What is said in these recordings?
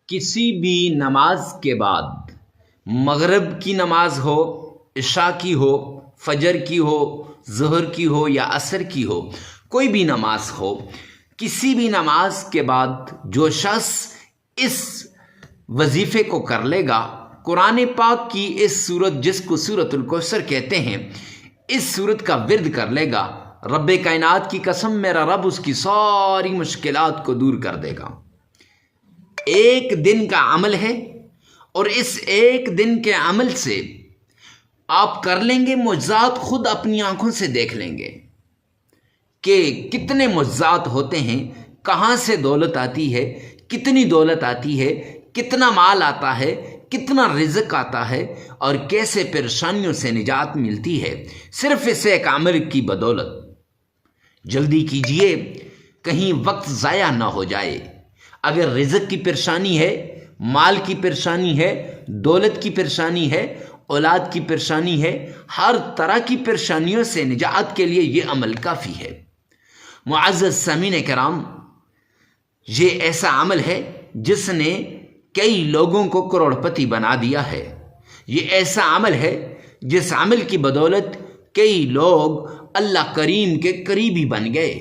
کسی بھی نماز کے بعد، مغرب کی نماز ہو، عشاء کی ہو، فجر کی ہو، ظہر کی ہو یا عصر کی ہو، کوئی بھی نماز ہو، کسی بھی نماز کے بعد جو شخص اس وظیفے کو کر لے گا، قرآن پاک کی اس صورت جس کو سورۃ الکوثر کہتے ہیں، اس صورت کا ورد کر لے گا، رب کائنات کی قسم میرا رب اس کی ساری مشکلات کو دور کر دے گا۔ ایک دن کا عمل ہے، اور اس ایک دن کے عمل سے آپ کر لیں گے معجزات، خود اپنی آنکھوں سے دیکھ لیں گے کہ کتنے معجزات ہوتے ہیں، کہاں سے دولت آتی ہے، کتنی دولت آتی ہے، کتنا مال آتا ہے، کتنا رزق آتا ہے، اور کیسے پریشانیوں سے نجات ملتی ہے، صرف اس ایک عمل کی بدولت۔ جلدی کیجئے، کہیں وقت ضائع نہ ہو جائے۔ اگر رزق کی پریشانی ہے، مال کی پریشانی ہے، دولت کی پریشانی ہے، اولاد کی پریشانی ہے، ہر طرح کی پریشانیوں سے نجات کے لیے یہ عمل کافی ہے۔ معزز سامعین کرام، یہ ایسا عمل ہے جس نے کئی لوگوں کو کروڑ پتی بنا دیا ہے۔ یہ ایسا عمل ہے جس عمل کی بدولت کئی لوگ اللہ کریم کے قریبی بن گئے،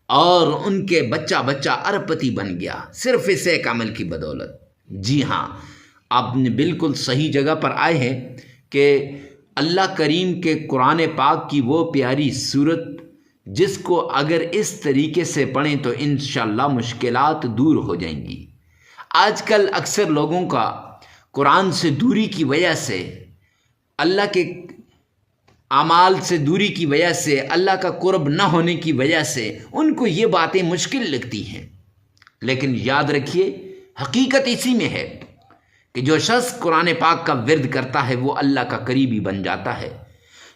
اور ان کے بچہ بچہ ارب پتی بن گیا، صرف اس ایک عمل کی بدولت۔ جی ہاں، آپ نے بالکل صحیح جگہ پر آئے ہیں کہ اللہ کریم کے قرآن پاک کی وہ پیاری صورت جس کو اگر اس طریقے سے پڑھیں تو انشاءاللہ مشکلات دور ہو جائیں گی۔ آج کل اکثر لوگوں کا قرآن سے دوری کی وجہ سے، اللہ کے اعمال سے دوری کی وجہ سے، اللہ کا قرب نہ ہونے کی وجہ سے ان کو یہ باتیں مشکل لگتی ہیں، لیکن یاد رکھیے حقیقت اسی میں ہے کہ جو شخص قرآن پاک کا ورد کرتا ہے وہ اللہ کا قریبی بن جاتا ہے۔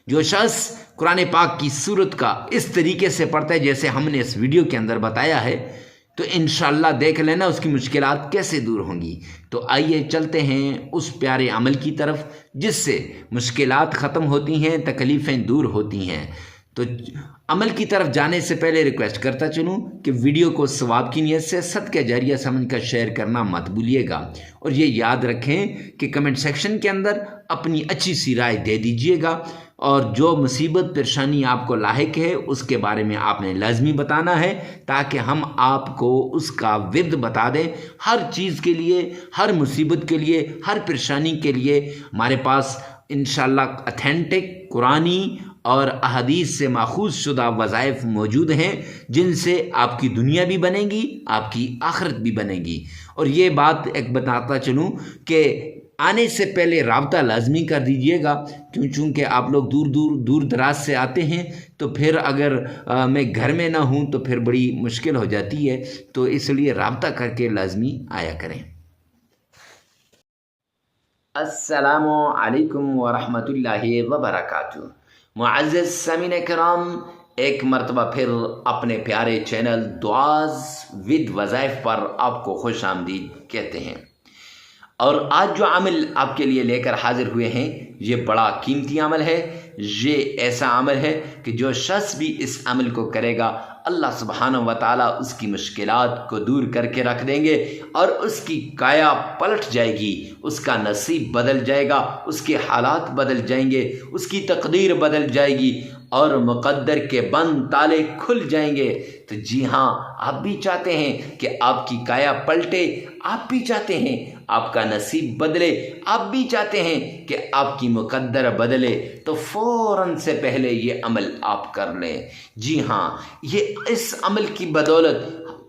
جو شخص قرآن پاک کی صورت کا اس طریقے سے پڑھتا ہے جیسے ہم نے اس ویڈیو کے اندر بتایا ہے، تو انشاءاللہ دیکھ لینا اس کی مشکلات کیسے دور ہوں گی۔ تو آئیے چلتے ہیں اس پیارے عمل کی طرف جس سے مشکلات ختم ہوتی ہیں، تکلیفیں دور ہوتی ہیں۔ تو عمل کی طرف جانے سے پہلے ریکویسٹ کرتا چلوں کہ ویڈیو کو ثواب کی نیت سے صدقہ جاریہ سمجھ کر شیئر کرنا مت بھولیے گا، اور یہ یاد رکھیں کہ کمنٹ سیکشن کے اندر اپنی اچھی سی رائے دے دیجیے گا، اور جو مصیبت پریشانی آپ کو لاحق ہے اس کے بارے میں آپ نے لازمی بتانا ہے تاکہ ہم آپ کو اس کا ورد بتا دیں۔ ہر چیز کے لیے، ہر مصیبت کے لیے، ہر پریشانی کے لیے ہمارے پاس انشاءاللہ اتھینٹک قرآنی اور احادیث سے ماخوذ شدہ وظائف موجود ہیں جن سے آپ کی دنیا بھی بنے گی، آپ کی آخرت بھی بنے گی۔ اور یہ بات ایک بتاتا چلوں کہ آنے سے پہلے رابطہ لازمی کر دیجئے گا، چونکہ آپ لوگ دور دراز سے آتے ہیں، تو پھر اگر میں گھر میں نہ ہوں تو پھر بڑی مشکل ہو جاتی ہے، تو اس لیے رابطہ کر کے لازمی آیا کریں۔ السلام علیکم ورحمۃ اللہ وبرکاتہ۔ معزز سامعین کرام، ایک مرتبہ پھر اپنے پیارے چینل دعاز ود وظائف پر آپ کو خوش آمدید کہتے ہیں، اور آج جو عمل آپ کے لیے لے کر حاضر ہوئے ہیں یہ بڑا قیمتی عمل ہے۔ یہ ایسا عمل ہے کہ جو شخص بھی اس عمل کو کرے گا اللہ سبحانہ و تعالیٰ اس کی مشکلات کو دور کر کے رکھ دیں گے، اور اس کی کایا پلٹ جائے گی، اس کا نصیب بدل جائے گا، اس کے حالات بدل جائیں گے، اس کی تقدیر بدل جائے گی، اور مقدر کے بند تالے کھل جائیں گے۔ تو جی ہاں، آپ بھی چاہتے ہیں کہ آپ کی کایا پلٹے، آپ بھی چاہتے ہیں آپ کا نصیب بدلے، آپ بھی چاہتے ہیں کہ آپ کی مقدر بدلے، تو فوراً سے پہلے یہ عمل آپ کر لیں۔ جی ہاں، یہ اس عمل کی بدولت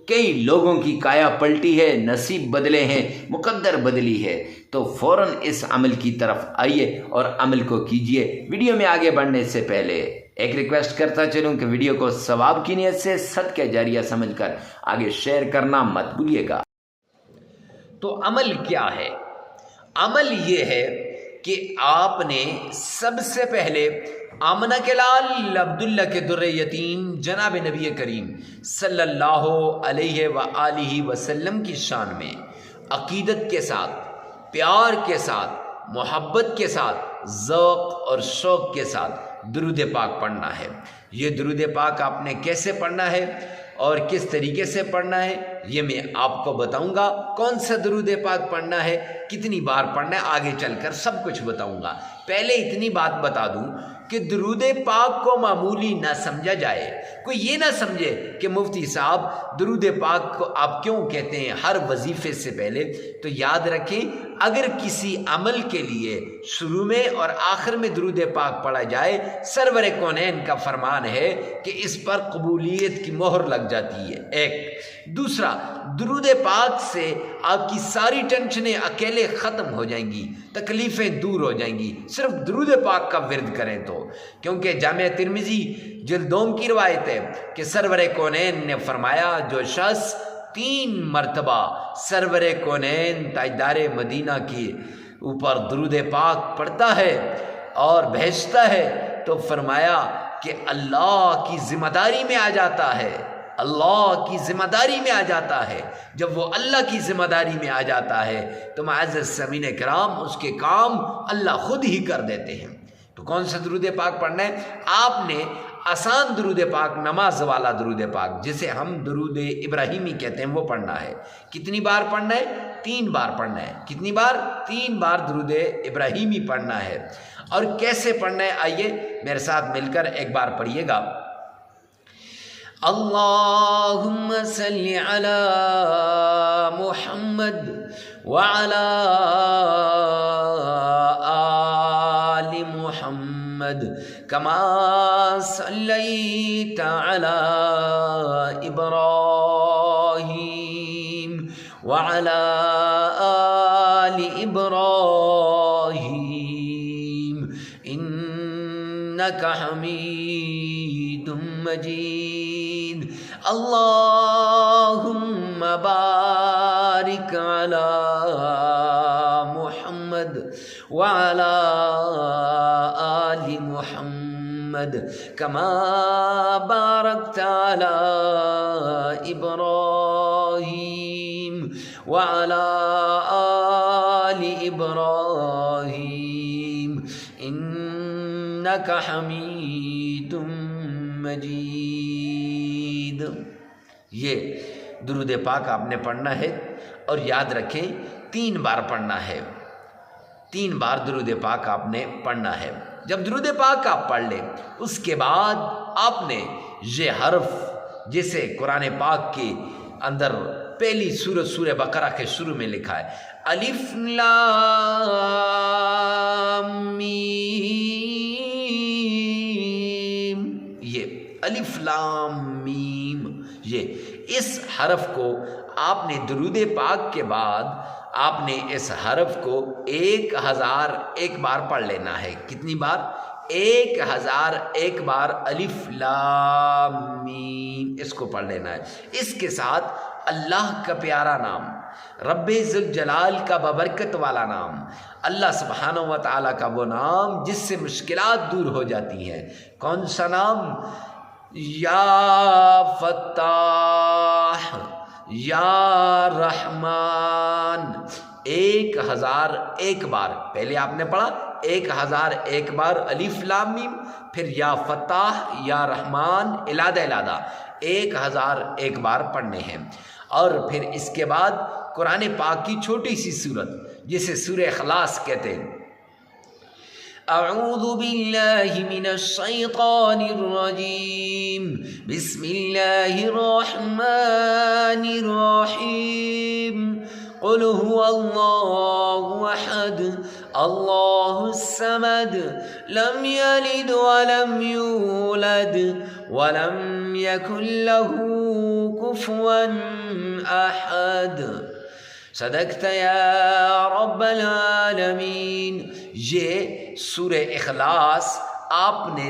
کئی لوگوں کی کایا پلٹی ہے، نصیب بدلے ہیں، مقدر بدلی ہے۔ تو فوراً اس عمل کی طرف آئیے اور عمل کو کیجئے۔ ویڈیو میں آگے بڑھنے سے پہلے ایک ریکویسٹ کرتا چلوں کہ ویڈیو کو ثواب کی نیت سے صدقہ جاریہ سمجھ کر آگے شیئر کرنا مت بھولیے گا۔ تو عمل کیا ہے؟ عمل یہ ہے کہ آپ نے سب سے پہلے آمنہ کے لال عبداللہ کے در یتیم جناب نبی کریم صلی اللہ علیہ وآلہ وسلم کی شان میں عقیدت کے ساتھ، پیار کے ساتھ، محبت کے ساتھ، ذوق اور شوق کے ساتھ درود پاک پڑھنا ہے۔ یہ درود پاک آپ نے کیسے پڑھنا ہے اور کس طریقے سے پڑھنا ہے یہ میں آپ کو بتاؤں گا کون سا درود پاک پڑھنا ہے، کتنی بار پڑھنا ہے، آگے چل کر سب کچھ بتاؤں گا۔ پہلے اتنی بات بتا دوں کہ درود پاک کو معمولی نہ سمجھا جائے، کوئی یہ نہ سمجھے کہ مفتی صاحب درود پاک کو آپ کیوں کہتے ہیں ہر وظیفے سے پہلے۔ تو یاد رکھیں، اگر کسی عمل کے لیے شروع میں اور آخر میں درود پاک پڑھا جائے، سرور کونین کا فرمان ہے کہ اس پر قبولیت کی مہر لگ جاتی ہے، ایک۔ دوسرا، درود پاک سے آپ کی ساری ٹینشنیں اکیلے ختم ہو جائیں گی، تکلیفیں دور ہو جائیں گی، صرف درود پاک کا ورد کریں تو۔ کیونکہ جامع ترمذی جلد دوم کی روایت ہے کہ سرور کونین نے فرمایا، جو شخص 3 مرتبہ سرور کونین تاجدار مدینہ کے اوپر درود پاک پڑھتا ہے اور بھیجتا ہے تو فرمایا کہ اللہ کی ذمہ داری میں آ جاتا ہے، اللہ کی ذمہ داری میں آ جاتا ہے۔ جب وہ اللہ کی ذمہ داری میں آ جاتا ہے تو معزز سامعین کرام اس کے کام اللہ خود ہی کر دیتے ہیں۔ تو کون سا درود پاک پڑھنا ہے؟ آپ نے آسان درود پاک، نماز والا درود پاک جسے ہم درود ابراہیمی کہتے ہیں، وہ پڑھنا ہے۔ کتنی بار پڑھنا ہے؟ 3 بار پڑھنا ہے۔ کتنی بار؟ 3 بار درود ابراہیمی پڑھنا ہے۔ اور کیسے پڑھنا ہے؟ آئیے میرے ساتھ مل کر ایک بار پڑھیے گا۔ اللہم صلی علی محمد وعلی آل محمد کما صلیت علی ابراہیم وعلی آل ابراہیم انک حمید مجید۔ اللہم بارک علی محمد وعلی آل محمد کما بارکت علی ابراہیم وعلی آل ابراہیم انک حمید مجید۔ یہ درود پاک آپ نے پڑھنا ہے اور یاد رکھیں 3 بار پڑھنا ہے، 3 بار درود پاک آپ نے پڑھنا ہے۔ جب درود پاک آپ پڑھ لیں اس کے بعد آپ نے یہ حرف جسے قرآن پاک کے اندر پہلی سورہ بقرہ کے شروع میں لکھا ہے، الف لام میم، یہ الف لام میم، یہ اس حرف کو آپ نے درود پاک کے بعد آپ نے اس حرف کو 1001 بار پڑھ لینا ہے۔ کتنی بار؟ 1001 بار الف لام میم، اس کو پڑھ لینا ہے۔ اس کے ساتھ اللہ کا پیارا نام، رب ذوالجلال کا بابرکت والا نام، اللہ سبحانہ و تعالیٰ کا وہ نام جس سے مشکلات دور ہو جاتی ہیں۔ کون سا نام؟ یا فتاح، یا رحمان، 1001 بار۔ پہلے آپ نے پڑھا 1001 بار الف لام میم، پھر یا فتاح یا رحمان علادہ 1001 بار پڑھنے ہیں۔ اور پھر اس کے بعد قرآن پاک کی چھوٹی سی سورت جسے سورہ اخلاص کہتے ہیں، اعوذ باللہ من الشیطان الرجیم بسم اللہ الرحمن الرحیم قل هو اللہ احد اللہ الصمد لم یلد ولم یولد ولم یکن له کفوا احد۔ صدقت یا رب العالمین۔ یہ سورہ اخلاص آپ نے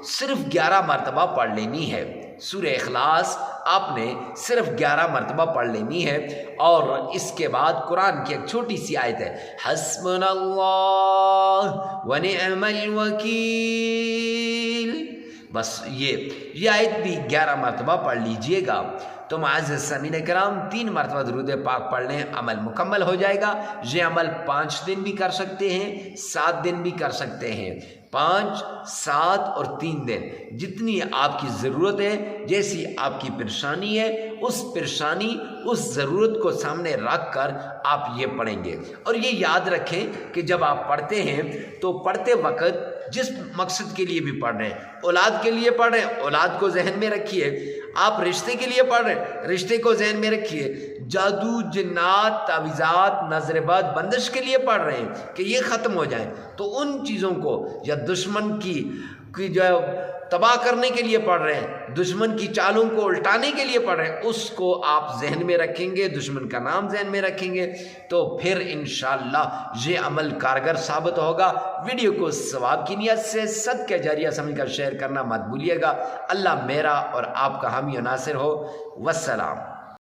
صرف 11 مرتبہ پڑھ لینی ہے۔ سورہ اخلاص آپ نے صرف 11 مرتبہ پڑھ لینی ہے۔ اور اس کے بعد قرآن کی ایک چھوٹی سی آیت ہے، حسبنا اللہ ونعم الوکیل، بس یہ آیت بھی 11 مرتبہ پڑھ لیجئے گا۔ تو معزز سامعین کرام 3 مرتبہ درود پاک پڑھ لیں، عمل مکمل ہو جائے گا۔ یہ عمل 5 دن بھی کر سکتے ہیں، 7 دن بھی کر سکتے ہیں، 5، 7 اور 3 دن، جتنی آپ کی ضرورت ہے، جیسی آپ کی پریشانی ہے اس پریشانی، اس ضرورت کو سامنے رکھ کر آپ یہ پڑھیں گے۔ اور یہ یاد رکھیں کہ جب آپ پڑھتے ہیں تو پڑھتے وقت جس مقصد کے لیے بھی پڑھ رہے ہیں، اولاد کے لیے پڑھ رہے ہیں، اولاد کو ذہن میں رکھیے، آپ رشتے کے لیے پڑھ رہے ہیں، رشتے کو ذہن میں رکھیے، جادو، جنات، تعویذات، نظر بد، بندش کے لیے پڑھ رہے ہیں کہ یہ ختم ہو جائیں، تو ان چیزوں کو یا دشمن کی جو ہے تباہ کرنے کے لیے پڑھ رہے ہیں، دشمن کی چالوں کو الٹانے کے لیے پڑھ رہے ہیں، اس کو آپ ذہن میں رکھیں گے، دشمن کا نام ذہن میں رکھیں گے، تو پھر انشاءاللہ یہ عمل کارگر ثابت ہوگا۔ ویڈیو کو ثواب کی نیت سے صدقہ جاریہ سمجھ کر شیئر کرنا مت بھولیے گا۔ اللہ میرا اور آپ کا حامی و ناصر ہو۔ والسلام۔